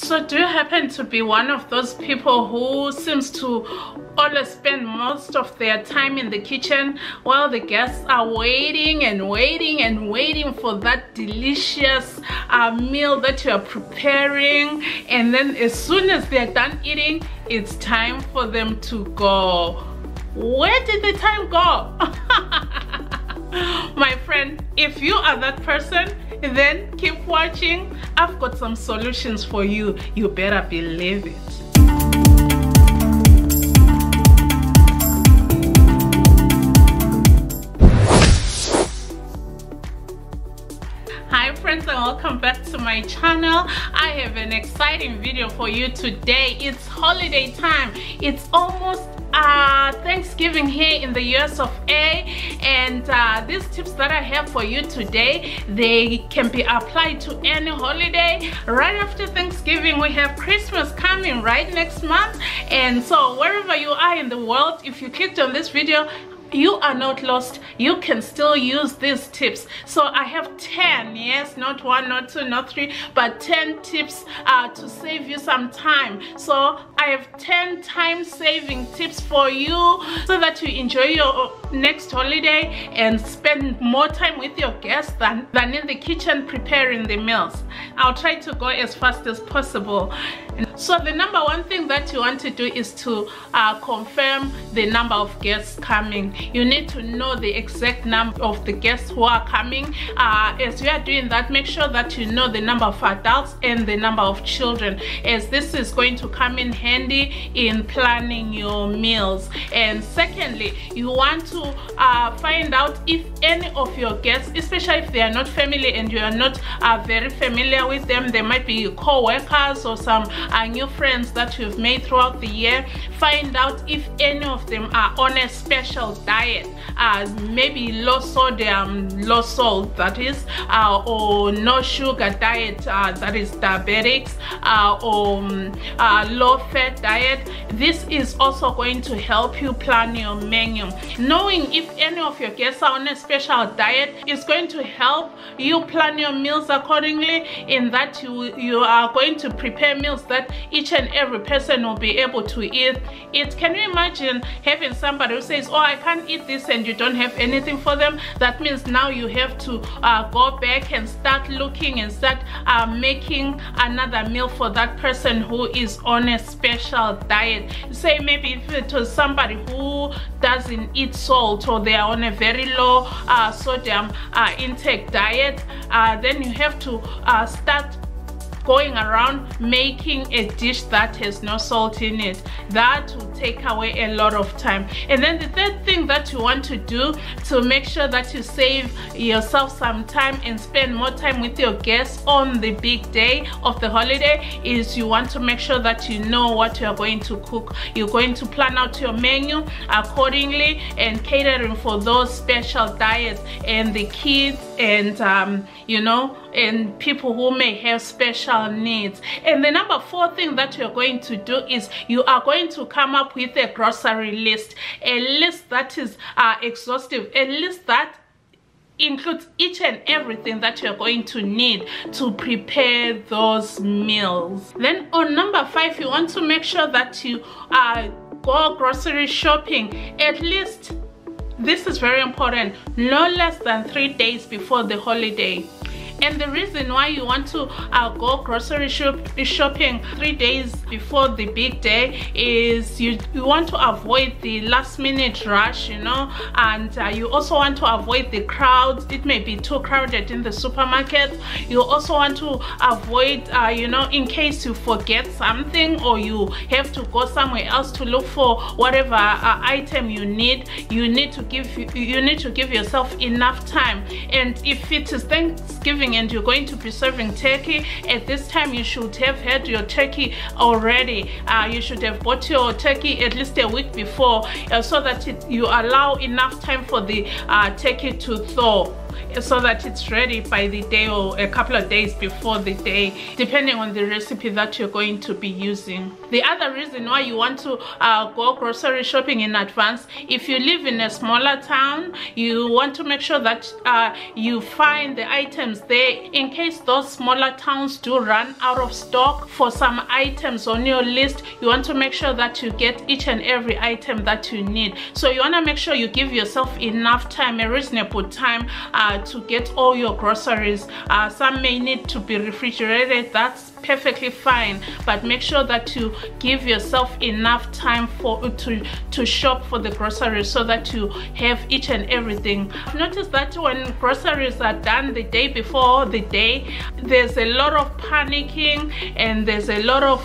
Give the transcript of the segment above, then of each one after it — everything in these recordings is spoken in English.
So do you happen to be one of those people who seems to always spend most of their time in the kitchen while the guests are waiting and waiting and waiting for that delicious meal that you are preparing, and then as soon as they're done eating, it's time for them to go? Where did the time go? My friend, if you are that person, then keep watching. I've got some solutions for you. You better believe it. Hi friends, and welcome back to my channel. I have an exciting video for you today. It's holiday time. It's almost Thanksgiving here in the US of A, and these tips that I have for you today, they can be applied to any holiday. Right after Thanksgiving, we have Christmas coming right next month, and so wherever you are in the world, if you clicked on this video, you are not lost. You can still use these tips. So I have 10, yes, not 1, not 2, not 3, but 10 tips to save you some time. So I have 10 time saving tips for you so that you enjoy your next holiday and spend more time with your guests than in the kitchen preparing the meals. I'll try to go as fast as possible. So the number one thing that you want to do is to confirm the number of guests coming. You need to know the exact number of the guests who are coming. As you are doing that, make sure that you know the number of adults and the number of children, as this is going to come in handy in planning your meals. And secondly, you want to find out if any of your guests, especially if they are not family and you are not very familiar with them, they might be co-workers or some new friends that you've made throughout the year. Find out if any of them are on a special diet, maybe low sodium, low salt, that is, or no sugar diet, that is diabetics, or low fat diet. This is also going to help you plan your menu. Knowing if any of your guests are on a special diet is going to help you plan your meals accordingly, in that you are going to prepare meals that each and every person will be able to eat. Can you imagine having somebody who says, oh, I can't eat this, and you don't have anything for them? That means now you have to go back and start looking and start making another meal for that person who is on a special diet. Say maybe if it was somebody who doesn't eat salt, or they are on a very low sodium intake diet, then you have to start going around making a dish that has no salt in it. That will take away a lot of time. And then the third thing that you want to do to make sure that you save yourself some time and spend more time with your guests on the big day of the holiday is you want to make sure that you know what you're going to cook. You're going to plan out your menu accordingly and catering for those special diets and the kids and you know, and people who may have special needs. And the number 4 thing that you're going to do is you are going to come up with a grocery list, a list that is exhaustive, a list that includes each and everything that you're going to need to prepare those meals. Then on number 5, you want to make sure that you go grocery shopping at least, this is very important, no less than 3 days before the holiday. And the reason why you want to go grocery shopping 3 days before the big day is you want to avoid the last minute rush, you know, and you also want to avoid the crowds. It may be too crowded in the supermarket. You also want to avoid, you know, in case you forget something or you have to go somewhere else to look for whatever item you need to give yourself enough time. And if it is Thanksgiving and you're going to be serving turkey, at this time you should have had your turkey already. You should have bought your turkey at least a week before, so that you allow enough time for the turkey to thaw. so that it's ready by the day or a couple of days before the day, depending on the recipe that you're going to be using. The other reason why you want to go grocery shopping in advance, if you live in a smaller town, you want to make sure that you find the items there in case those smaller towns do run out of stock for some items on your list. You want to make sure that you get each and every item that you need. So you want to make sure you give yourself enough time, a reasonable time to get all your groceries. Some may need to be refrigerated, that's perfectly fine, but make sure that you give yourself enough time to shop for the groceries so that you have each and everything. I've noticed that when groceries are done the day before the day, there's a lot of panicking and there's a lot of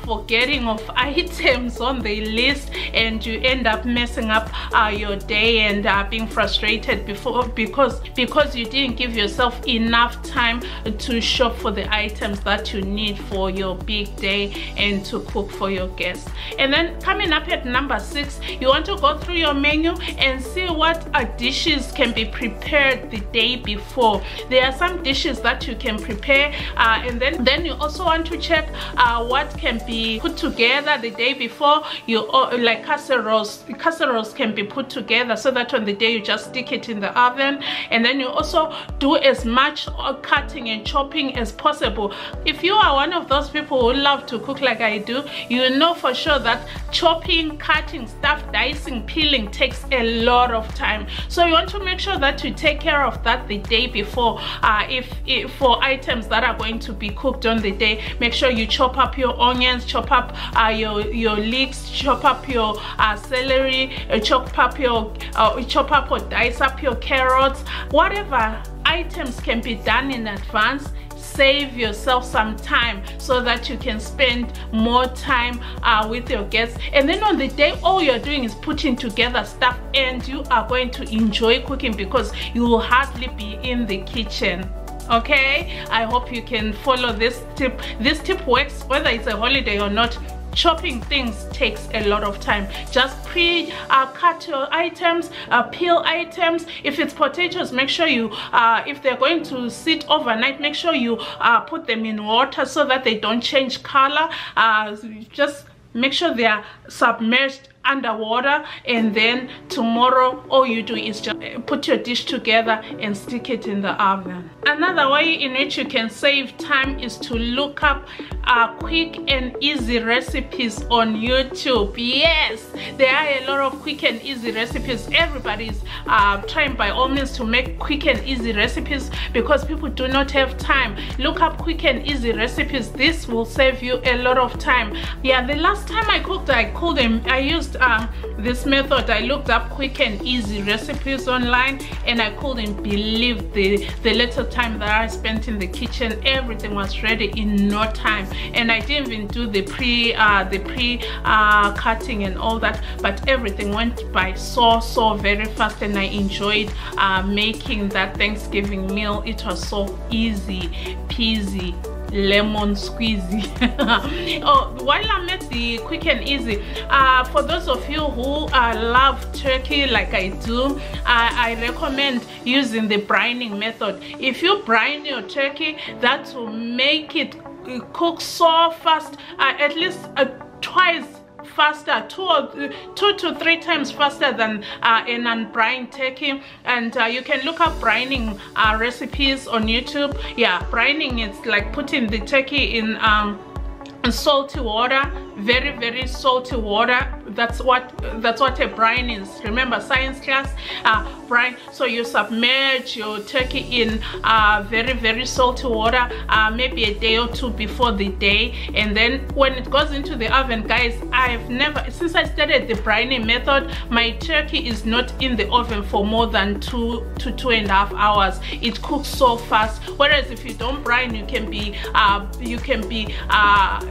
forgetting of items on the list, and you end up messing up your day and being frustrated because you didn't give yourself enough time to shop for the items that you need for your big day and to cook for your guests. And then coming up at number 6, you want to go through your menu and see what dishes can be prepared the day before. There are some dishes that you can prepare, and then you also want to check what can be put together the day before. Like casseroles can be put together so that on the day you just stick it in the oven. And then you also do as much cutting and chopping as possible. If you are one of those people who love to cook like I do, you know for sure that chopping, cutting stuff, dicing, peeling takes a lot of time. So you want to make sure that you take care of that the day before. If for items that are going to be cooked on the day, make sure you chop up your onions, chop up your leeks, chop up your celery, chop up or dice up your carrots. Whatever items can be done in advance, save yourself some time so that you can spend more time with your guests. And then on the day, all you're doing is putting together stuff, and you are going to enjoy cooking because you will hardly be in the kitchen. Okay, I hope you can follow this tip. This tip works whether it's a holiday or not. Chopping things takes a lot of time. Just cut your items, peel items. If it's potatoes, make sure you if they're going to sit overnight, make sure you put them in water so that they don't change color. Just make sure they are submerged underwater, and then tomorrow all you do is just put your dish together and stick it in the oven. Another way in which you can save time is to look up quick and easy recipes on YouTube. Yes, there are a lot of quick and easy recipes. Everybody's trying by all means to make quick and easy recipes because people do not have time. Look up quick and easy recipes. This will save you a lot of time. Yeah, the last time I cooked, I used this method. I looked up quick and easy recipes online, and I couldn't believe the little time that I spent in the kitchen. Everything was ready in no time, and I didn't even do the pre cutting and all that, but everything went by so very fast, and I enjoyed making that Thanksgiving meal. It was so easy peasy lemon squeezy. Oh, while I'm at the quick and easy, for those of you who love turkey like I do, I recommend using the brining method. If you brine your turkey, that will make it cook so fast, at least twice faster, two to three times faster than an unbrined turkey. And you can look up brining recipes on YouTube. Yeah, brining is like putting the turkey in salty water, very salty water. That's what a brine is. Remember science class? Brine. So you submerge your turkey in very salty water, maybe a day or two before the day, and then when it goes into the oven, guys, since I started the brining method, my turkey is not in the oven for more than 2 to 2.5 hours. It cooks so fast. Whereas if you don't brine, you can be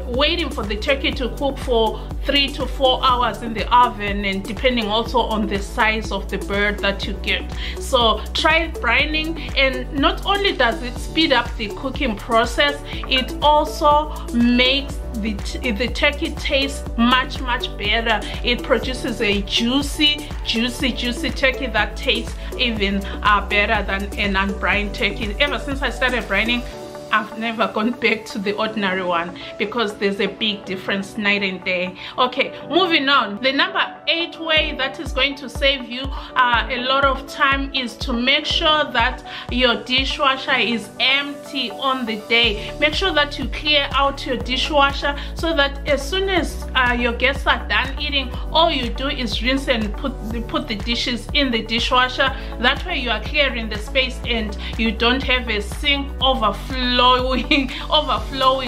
waiting for the turkey to cook for 3 to 4 hours hours in the oven, and depending also on the size of the bird that you get. So try brining, and not only does it speed up the cooking process, it also makes the turkey taste much better. It produces a juicy turkey that tastes even better than an unbrined turkey. Ever since I started brining, I've never gone back to the ordinary one, because there's a big difference night and day. Okay, moving on. The number 8 way that is going to save you a lot of time is to make sure that your dishwasher is empty on the day. Make sure that you clear out your dishwasher, so that as soon as your guests are done eating, all you do is rinse and put the dishes in the dishwasher. That way you are clearing the space and you don't have a sink overflowing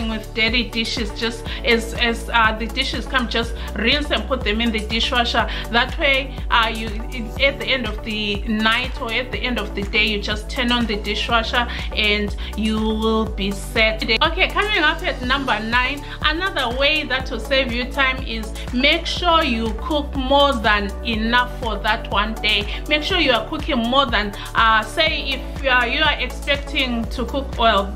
with dirty dishes. Just as the dishes come, just rinse and put them in the dishwasher. That way you, at the end of the night or at the end of the day, you just turn on the dishwasher and you will be set. Okay, coming up at number 9, another way that will save you time is make sure you cook more than enough for that one day. Make sure you are cooking more than say if you are expecting to cook, well,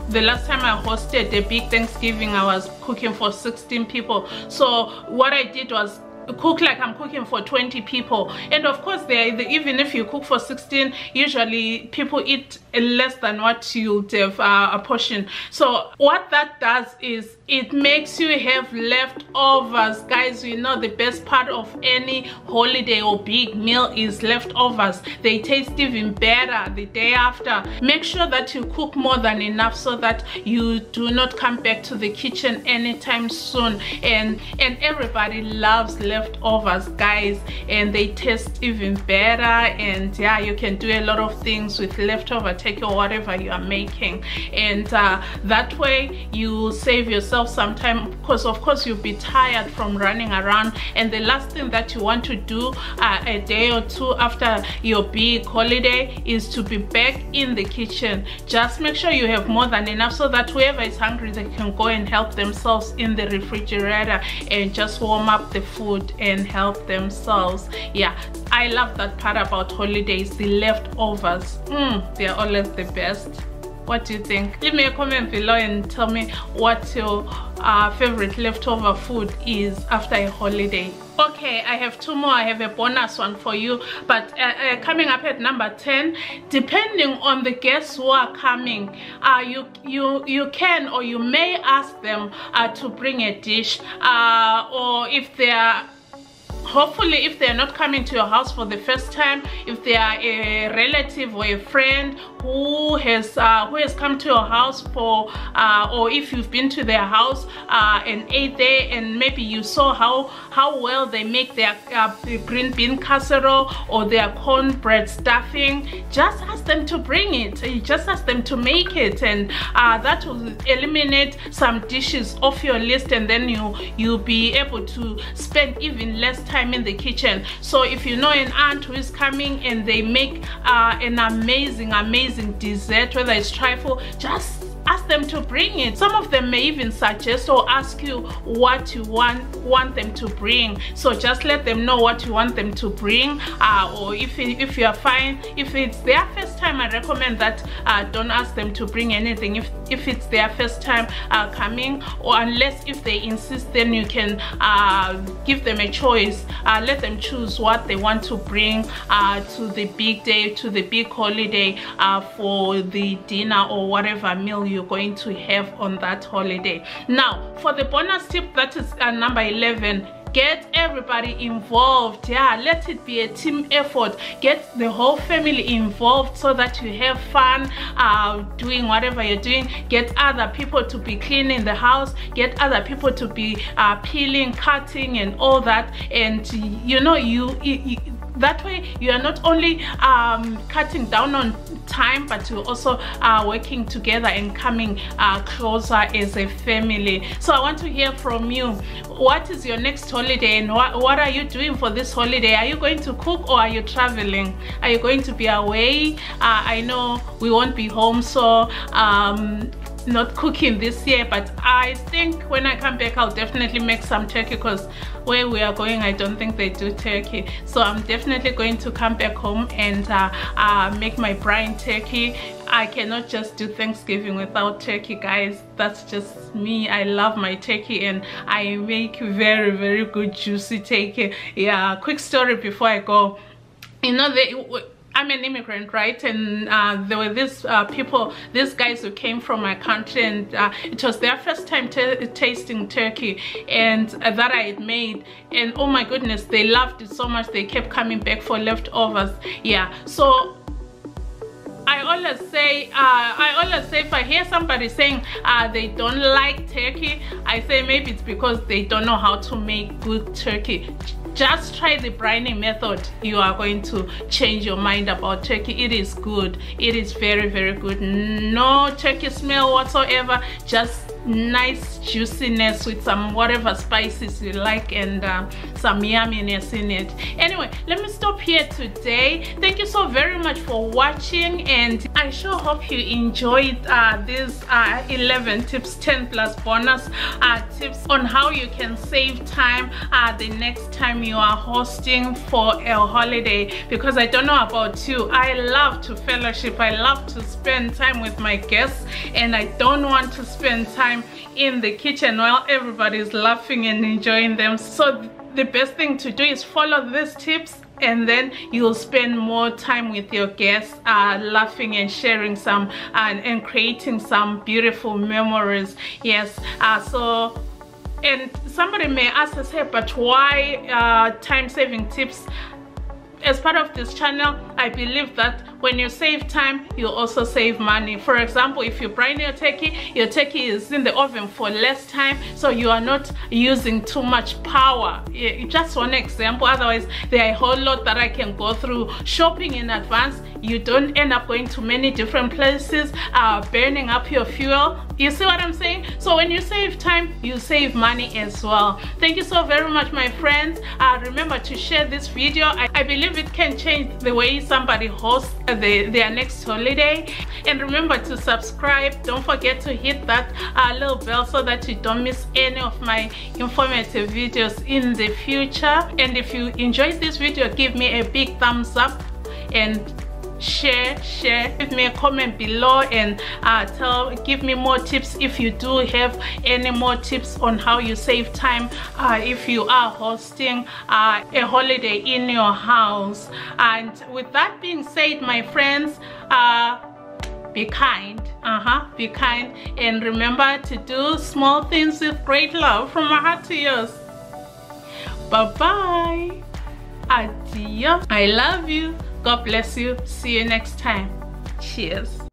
the last time I hosted a big Thanksgiving, I was cooking for 16 people. So what I did was cook like I'm cooking for 20 people, and of course even if you cook for 16, usually people eat less than what you'd have apportioned. So what that does is it makes you have leftovers. Guys, you know the best part of any holiday or big meal is leftovers. They taste even better the day after. Make sure that you cook more than enough, so that you do not come back to the kitchen anytime soon. And everybody loves leftovers, guys, and they taste even better. And yeah, you can do a lot of things with leftover turkey or whatever you are making, and that way you save yourself some time, because of course you'll be tired from running around. And the last thing that you want to do a day or two after your big holiday is to be back in the kitchen. Just make sure you have more than enough, so that whoever is hungry, they can go and help themselves in the refrigerator and just warm up the food and help themselves. Yeah, I love that part about holidays, the leftovers. They are always the best. What do you think? Leave me a comment below and tell me what your favorite leftover food is after a holiday. Okay, I have 2 more. I have a bonus one for you, but coming up at number 10, depending on the guests who are coming, you can or you may ask them to bring a dish, or if they are, hopefully if they're not coming to your house for the first time, if they are a relative or a friend who has come to your house for or if you've been to their house and ate there, and maybe you saw how well they make their green bean casserole or their cornbread stuffing, just ask them to bring it. Just ask them to make it, and that will eliminate some dishes off your list, and then you'll be able to spend even less time in the kitchen. So if you know an aunt who is coming and they make an amazing dessert, whether it's trifle, just ask them to bring it. Some of them may even suggest or ask you what you want them to bring. So just let them know what you want them to bring, or if you are fine, if it's their first time, I recommend that don't ask them to bring anything if it's their first time coming, or unless if they insist, then you can give them a choice. Let them choose what they want to bring to the big day, to the big holiday, for the dinner or whatever meal you're going to have on that holiday. Now for the bonus tip, that is number 11, get everybody involved. Yeah, let it be a team effort. Get the whole family involved so that you have fun doing whatever you're doing. Get other people to be cleaning the house, get other people to be peeling, cutting and all that. And you know, that way you are not only cutting down on time, but you're also working together and coming closer as a family. So I want to hear from you. What is your next holiday, and what are you doing for this holiday? Are you going to cook, or are you traveling? Are you going to be away? I know we won't be home, so not cooking this year, but I think when I come back I'll definitely make some turkey, because where we are going I don't think they do turkey. So I'm definitely going to come back home and make my brine turkey. I cannot just do Thanksgiving without turkey, guys. That's just me. I love my turkey and I make very good juicy turkey. Yeah, quick story before I go. You know, I'm an immigrant, right? And there were these guys who came from my country, and it was their first time tasting turkey and that I had made, and oh my goodness, they loved it so much they kept coming back for leftovers. Yeah, so I always say if I hear somebody saying they don't like turkey, I say maybe it's because they don't know how to make good turkey. Just try the brining method. You are going to change your mind about turkey. It is good. It is very good. No turkey smell whatsoever. Just nice juiciness with some whatever spices you like, and some yumminess in it. Anyway, let me stop here today. Thank you so very much for watching, and I sure hope you enjoyed these 11 tips, 10 plus bonus tips on how you can save time the next time you are hosting for a holiday. Because I don't know about you, I love to fellowship, I love to spend time with my guests, and I don't want to spend time in the kitchen while everybody's laughing and enjoying them. So the best thing to do is follow these tips, and then you'll spend more time with your guests laughing and sharing some and creating some beautiful memories. Yes, so, and somebody may ask us, hey, but why time-saving tips? As part of this channel, I believe that when you save time, you also save money. For example, if you brine your turkey is in the oven for less time, so you are not using too much power. Just one example. Otherwise, there are a whole lot that I can go through. Shopping in advance, you don't end up going to many different places, burning up your fuel. You see what I'm saying? So when you save time, you save money as well. Thank you so very much, my friends. Remember to share this video. I believe it can change the way somebody hosts their next holiday. And remember to subscribe. Don't forget to hit that little bell so that you don't miss any of my informative videos in the future. And if you enjoyed this video, give me a big thumbs up and share, give me a comment below, and give me more tips if you do have any more tips on how you save time if you are hosting a holiday in your house. And with that being said, my friends, be kind, be kind, and remember to do small things with great love. From my heart to yours. Bye bye. Adios. I love you. God bless you. See you next time. Cheers.